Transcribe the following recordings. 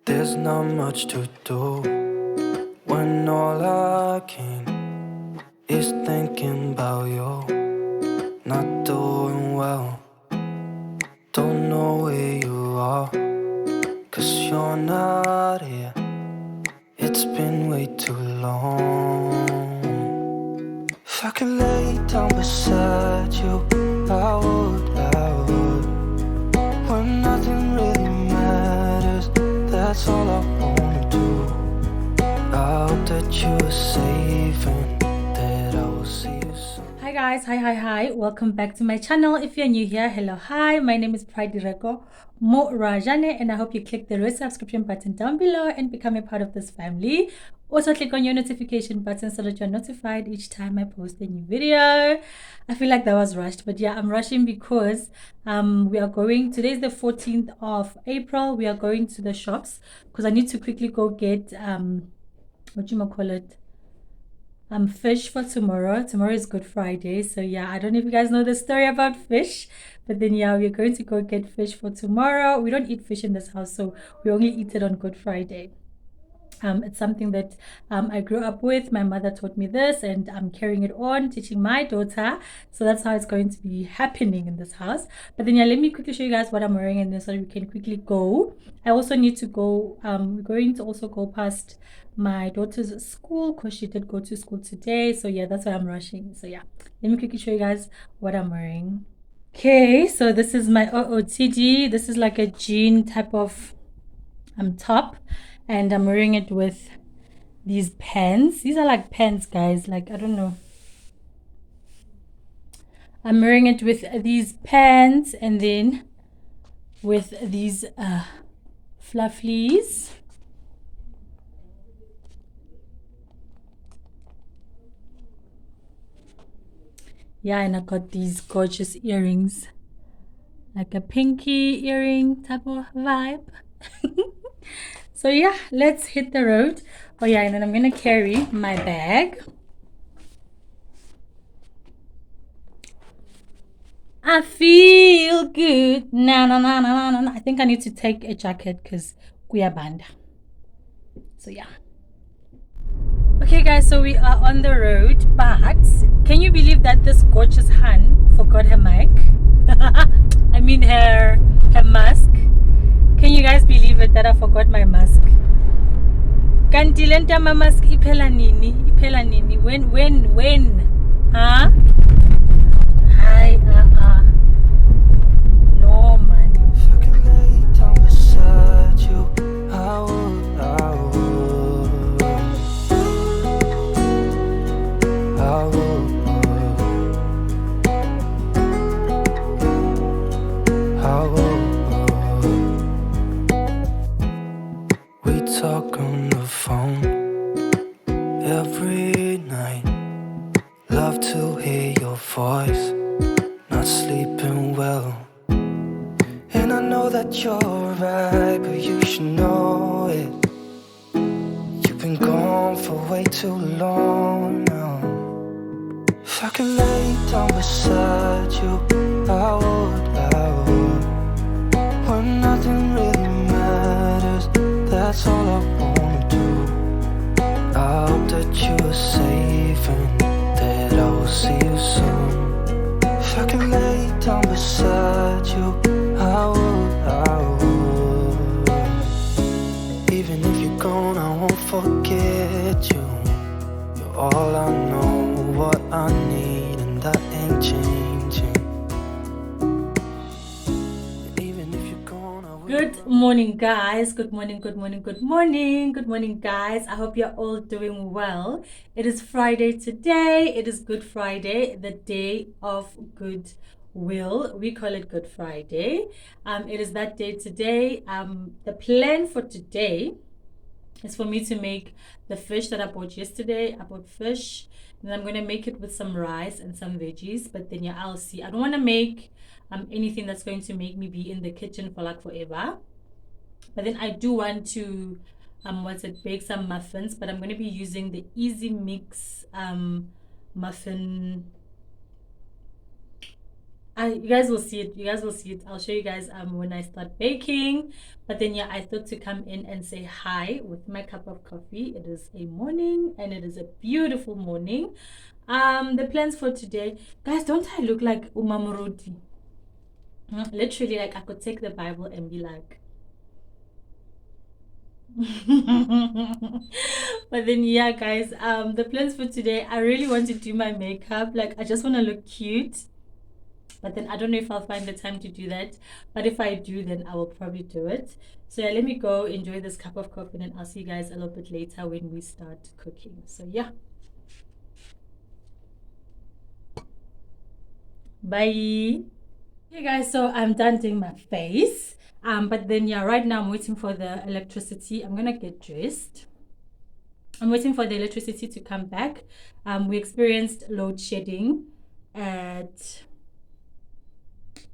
There's not much to do when all I can is thinking about you. Not doing well, don't know where you are, 'cause you're not here. It's been way too long. If I could lay down beside you, I would. When nothing really matters, that's all I wanna do. I hope that you are safe and that I will see you soon. Hi guys, hi, welcome back to my channel. If you're new here, hello, hi, my name is Pridedirekomorajane, and I hope you click the red subscription button down below and become a part of this family. Also click on your notification button so that you're notified each time I post a new video. I feel like that was rushed, but yeah, I'm rushing because we are going, today's the 14th of April. We are going to the shops because I need to quickly go get what you call it, fish for tomorrow. Tomorrow is Good Friday, so yeah, I don't know if you guys know the story about fish, but then yeah, we're going to go get fish for tomorrow. We don't eat fish in this house, so we only eat it on Good Friday. It's something that I grew up with. My mother taught me this, and I'm carrying it on, teaching my daughter. So that's how it's going to be happening in this house. But then yeah, let me quickly show you guys what I'm wearing, and then so we can quickly go. I also need to go. We're going to also go past my daughter's school because she did go to school today. So yeah, that's why I'm rushing. So yeah, let me quickly show you guys what I'm wearing. Okay, so this is my OOTD. This is like a jean type of top, and I'm wearing it with these pants. These are like pants, guys, like I don't know. I'm wearing it with these pants and then with these fluffies. Yeah, and I got these gorgeous earrings, like a pinky earring type of vibe. So yeah, let's hit the road. Oh yeah, and then I'm gonna carry my bag. I feel good. Na. I think I need to take a jacket because we are band. So yeah. Okay guys, so we are on the road, but can you believe that this gorgeous Han forgot her mic? I mean her mask. Can you guys believe it that I forgot my mask? Kanti lenta ma mask iphela nini? When? Huh? Hi, no man. If I could lay down beside you, I would. We talk on the phone every night. Love to hear your voice. Not sleeping well. And I know that you're right, but you should know it. You've been gone for way too long now. If I could lay down beside you, I would. When nothing really matters, that's all I wanna do. I hope that you are safe and that I will see you soon. If I could lay down beside you, I would. Even if you're gone, I won't forget you. You're all I know, what I need, and that ain't changing. Even if you're gone, I will. Good morning guys. Good morning guys. I hope you're all doing well. It is Friday today. It is Good Friday, the day of goodwill. We call it Good Friday. It is that day today. The plan for today is for me to make the fish that I bought yesterday. I bought fish, and I'm gonna make it with some rice and some veggies. But then yeah, I'll see. I don't want to make anything that's going to make me be in the kitchen for like forever. But then I do want to bake some muffins, but I'm going to be using the Easy Mix muffin you guys will see it. You guys will see it. I'll show you guys when I start baking. But then yeah, I thought to come in and say hi with my cup of coffee. It is a morning and it is a beautiful morning. The plans for today, guys, don't I look like Umamurudi? Literally, like I could take the Bible and be like, but then yeah, guys, the plans for today, I really want to do my makeup. Like I just want to look cute. But then I don't know if I'll find the time to do that. But if I do, then I will probably do it. So yeah, let me go enjoy this cup of coffee and I'll see you guys a little bit later when we start cooking. So yeah. Bye. Hey guys, so I'm done doing my face. But then yeah, right now I'm waiting for the electricity. I'm gonna get dressed. I'm waiting for the electricity to come back. We experienced load shedding at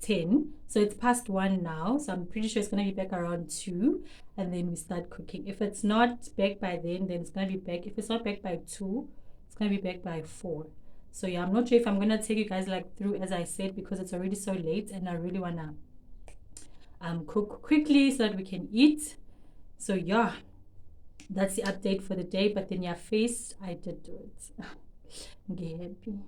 10, so it's past 1 now, so I'm pretty sure it's going to be back around 2, and then we start cooking. If it's not back by then it's going to be back. If it's not back by 2, it's going to be back by 4. So yeah, I'm not sure if I'm going to take you guys like through as I said, because it's already so late and I really want to cook quickly so that we can eat. So yeah, that's the update for the day. But then yeah, face, I did do it. I'm happy.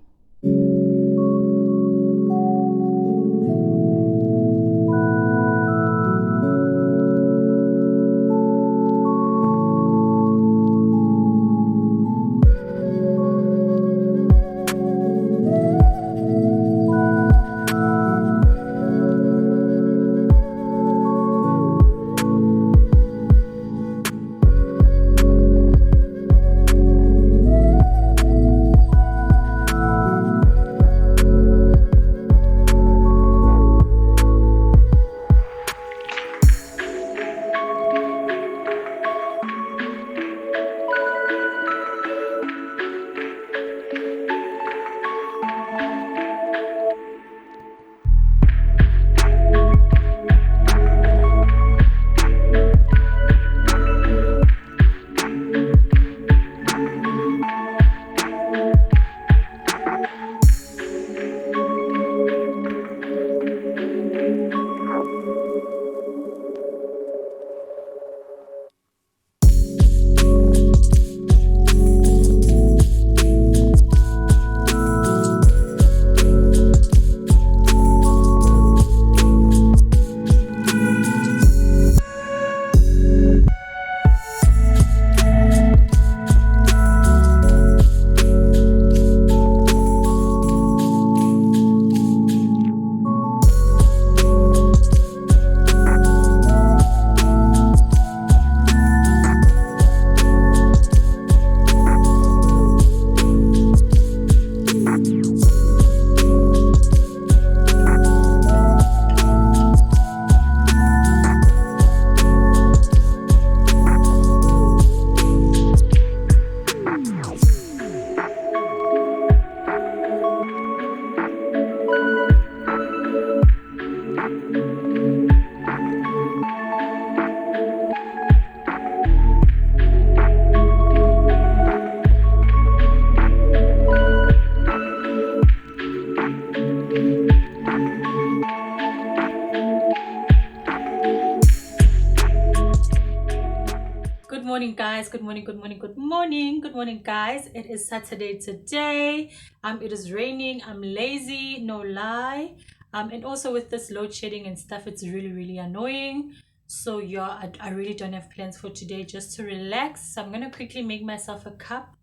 Good morning, guys. Good morning, good morning, good morning, good morning, guys. It is Saturday today. It is raining. I'm lazy, no lie. And also with this load shedding and stuff, it's really, really annoying. So yeah, I really don't have plans for today, just to relax. So I'm gonna quickly make myself a cup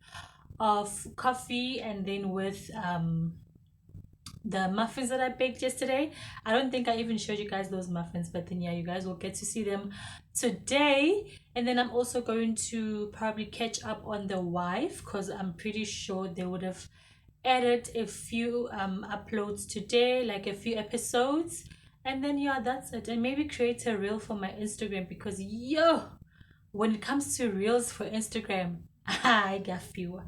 of coffee, and then with the muffins that I baked yesterday. I don't think I even showed you guys those muffins, but then yeah, you guys will get to see them today. And then I'm also going to probably catch up on the wife, because I'm pretty sure they would have added a few uploads today, like a few episodes. And then yeah, that's it. And maybe create a reel for my Instagram, because yo, when it comes to reels for Instagram, I got few.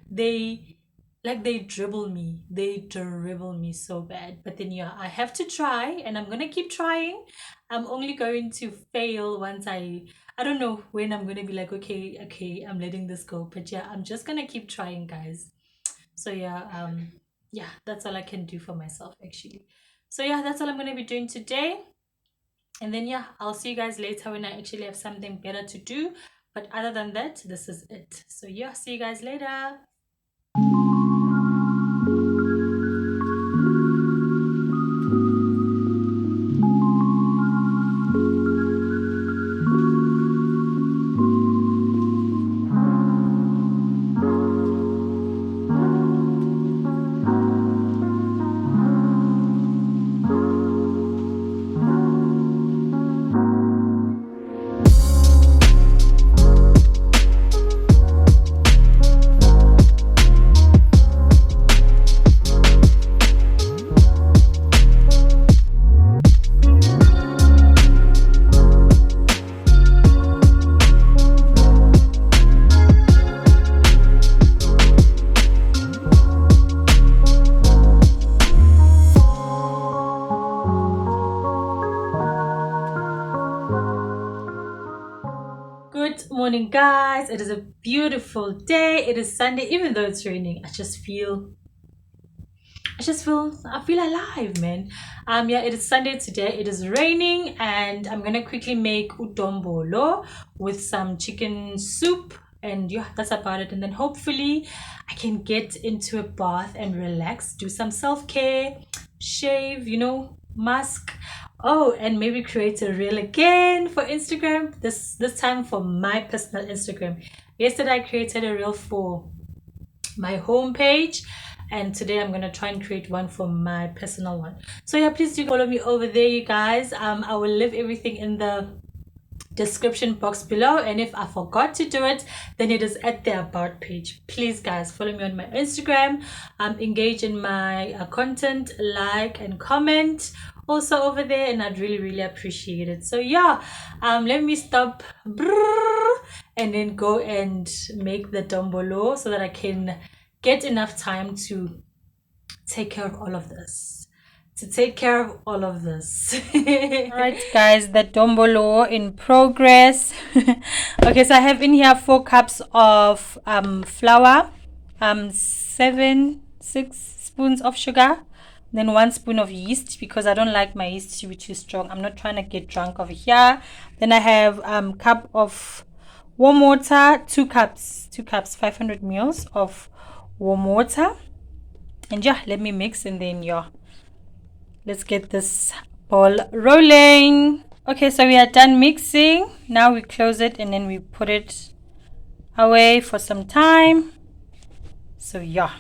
They they dribble me so bad. But then yeah, I have to try, and I'm gonna keep trying. I'm only going to fail once I don't know when I'm gonna be like, okay, I'm letting this go. But yeah, I'm just gonna keep trying, guys. So yeah, yeah, that's all I can do for myself actually. So yeah, that's all I'm going to be doing today. And then yeah, I'll see you guys later when I actually have something better to do. But other than that, this is it. So yeah, see you guys later. Good morning, guys. It is a beautiful day. It is Sunday, even though it's raining. I feel alive, man. Yeah, it is Sunday today. It is raining, and I'm gonna quickly make udombolo with some chicken soup, and yeah, that's about it. And then hopefully I can get into a bath and relax, do some self-care, shave, mask. Oh, and maybe create a reel again for Instagram. This time for my personal Instagram. Yesterday I created a reel for my homepage, and today I'm gonna try and create one for my personal one. So yeah, please do follow me over there, you guys. I will leave everything in the description box below, and if I forgot to do it, then it is at the about page. Please guys, follow me on my Instagram, engage in my content, like and comment also over there, and I'd really appreciate it. So yeah, let me stop and then go and make the dombolo so that I can get enough time to take care of all of this. All right, guys, the dombolo in progress. Okay, so I have in here 4 cups of flour, 6 spoons of sugar, then 1 spoon of yeast, because I don't like my yeast to be too strong. I'm not trying to get drunk over here. Then I have cup of warm water, 2 cups 500 ml of warm water. And yeah, let me mix, and then yeah, let's get this ball rolling. Okay, so we are done mixing. Now we close it, and then we put it away for some time. So yeah.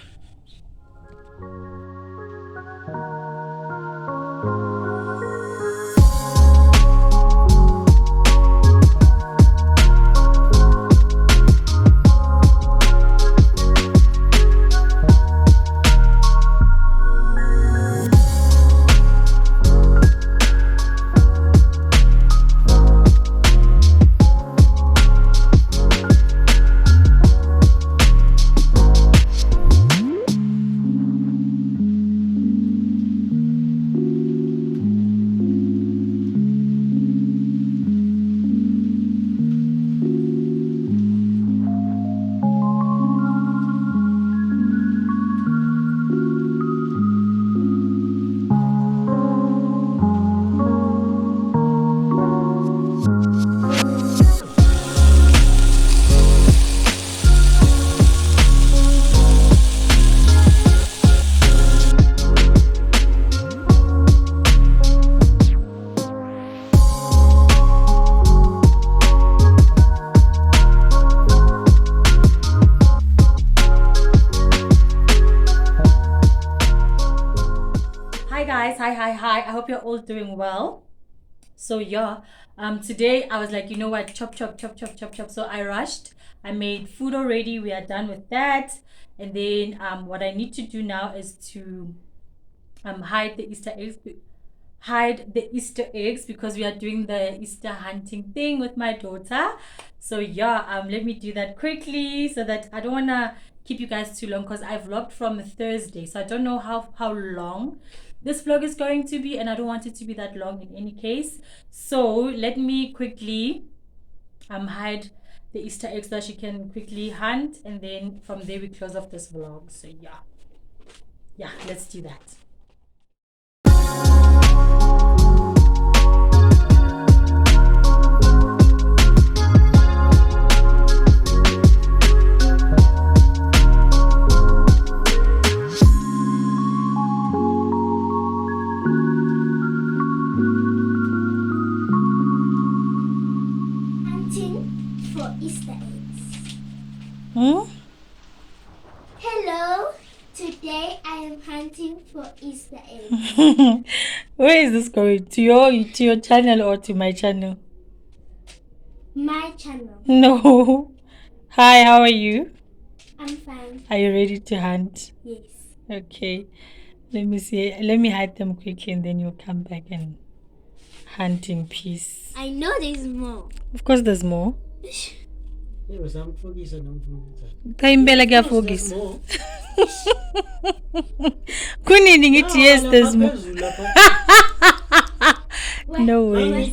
Hi, I hope you're all doing well. So yeah, today I was like, you know what, chop. So I rushed. I made food already. We are done with that. And then what I need to do now is to hide the Easter eggs because we are doing the Easter hunting thing with my daughter. So yeah, let me do that quickly so that I don't want to keep you guys too long, because I vlogged from Thursday, so I don't know how long this vlog is going to be, and I don't want it to be that long in any case. So let me quickly hide the Easter eggs so that she can quickly hunt, and then from there we close off this vlog. So yeah, let's do that. Hello, today I am hunting for Easter eggs. Where is this going? To your channel or to my channel? My channel. No. Hi, how are you? I'm fine. Are you ready to hunt? Yes. Okay. Let me see. Let me hide them quickly and then you'll come back and hunt in peace. I know there's more. Of course there's more. There's more. Kunini ngithi yes there's more. No way.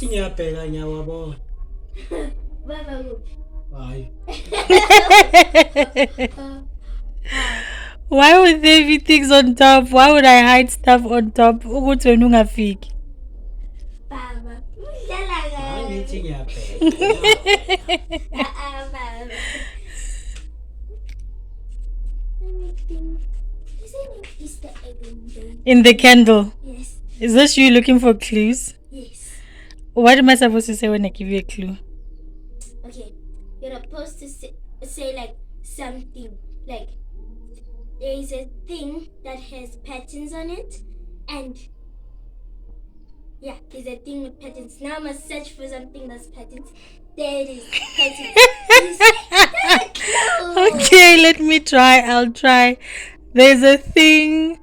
Why would there be things on top? Why would I hide stuff on top? Ukuthi wena ungafiki. Baba. Is there an Easter egg In the candle? Yes. Is this you looking for clues? Yes. What am I supposed to say when I give you a clue? Okay. You're supposed to say like something. Like there is a thing that has patterns on it, and yeah, there's a thing with patterns. Now I must search for something that's patterns. There it is. Patterns. Okay, let me try. I'll try. There's a thing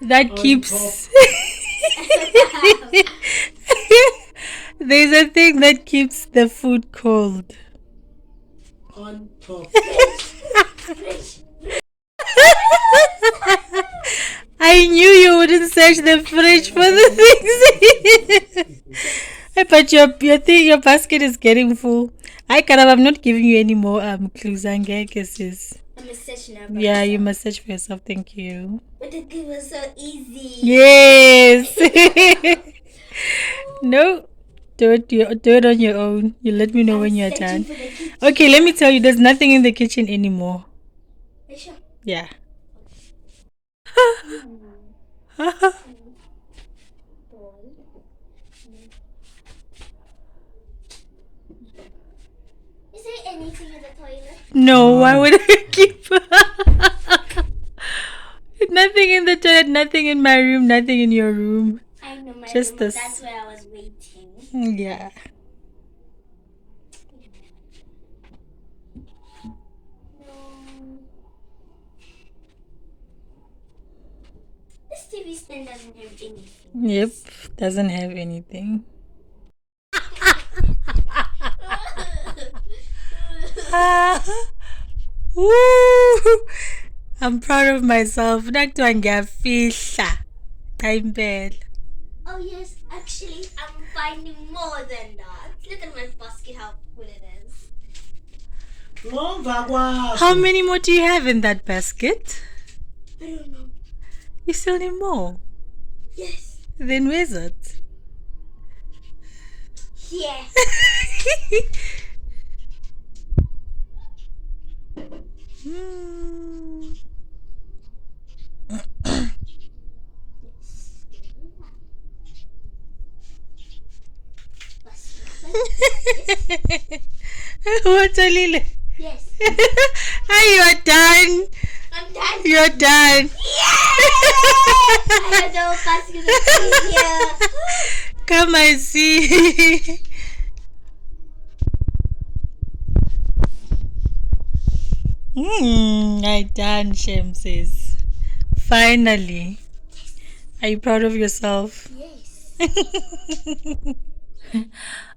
that keeps. There's a thing that keeps the food cold. On top. I knew you wouldn't search the fridge for the things. But your basket is getting full. I'm not giving you any more clues and guesses. I must search now. Yeah, you must search for yourself. Thank you. But the game was so easy. Yes. No. Do it on your own. You let me know when you're done. Okay, let me tell you, there's nothing in the kitchen anymore. Are you sure? Yeah. Is there anything in the toilet? No, why would I keep nothing in the toilet, nothing in my room, nothing in your room. I know my Just room. this. That's where I was waiting. Yeah. No. This TV stand doesn't have anything. Yep, doesn't have anything. Woo! I'm proud of myself. Time bell. Oh yes, actually I'm finding more than that. Look at my basket, how full it is. How many more do you have in that basket? I don't know. You still need more. Yes. Then where's it? Yeah. What, Lily? Yes. You are done. I'm done. You're done. I have the whole basket of food here. Come and see. I done, Shamsis. Finally. Are you proud of yourself? Yes.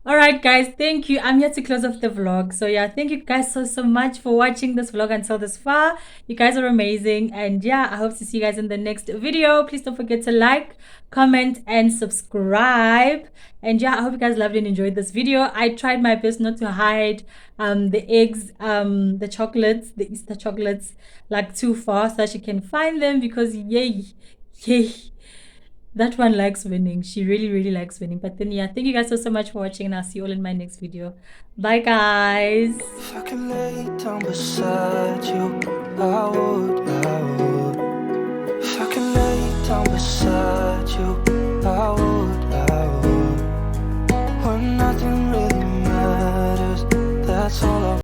Alright guys, thank you. I'm here to close off the vlog. So yeah, thank you guys so much for watching this vlog until this far. You guys are amazing, and yeah, I hope to see you guys in the next video. Please don't forget to like, comment and subscribe. And yeah, I hope you guys loved and enjoyed this video. I tried my best not to hide the eggs, the chocolates, the Easter chocolates, like too far so that you can find them, because yay That one likes winning. She really, really likes winning. But then, yeah, thank you guys so much for watching, and I'll see you all in my next video. Bye, guys. If I could lay down beside you, I would, I would. If I could lay down beside you, I would, I would. When nothing really matters, that's all I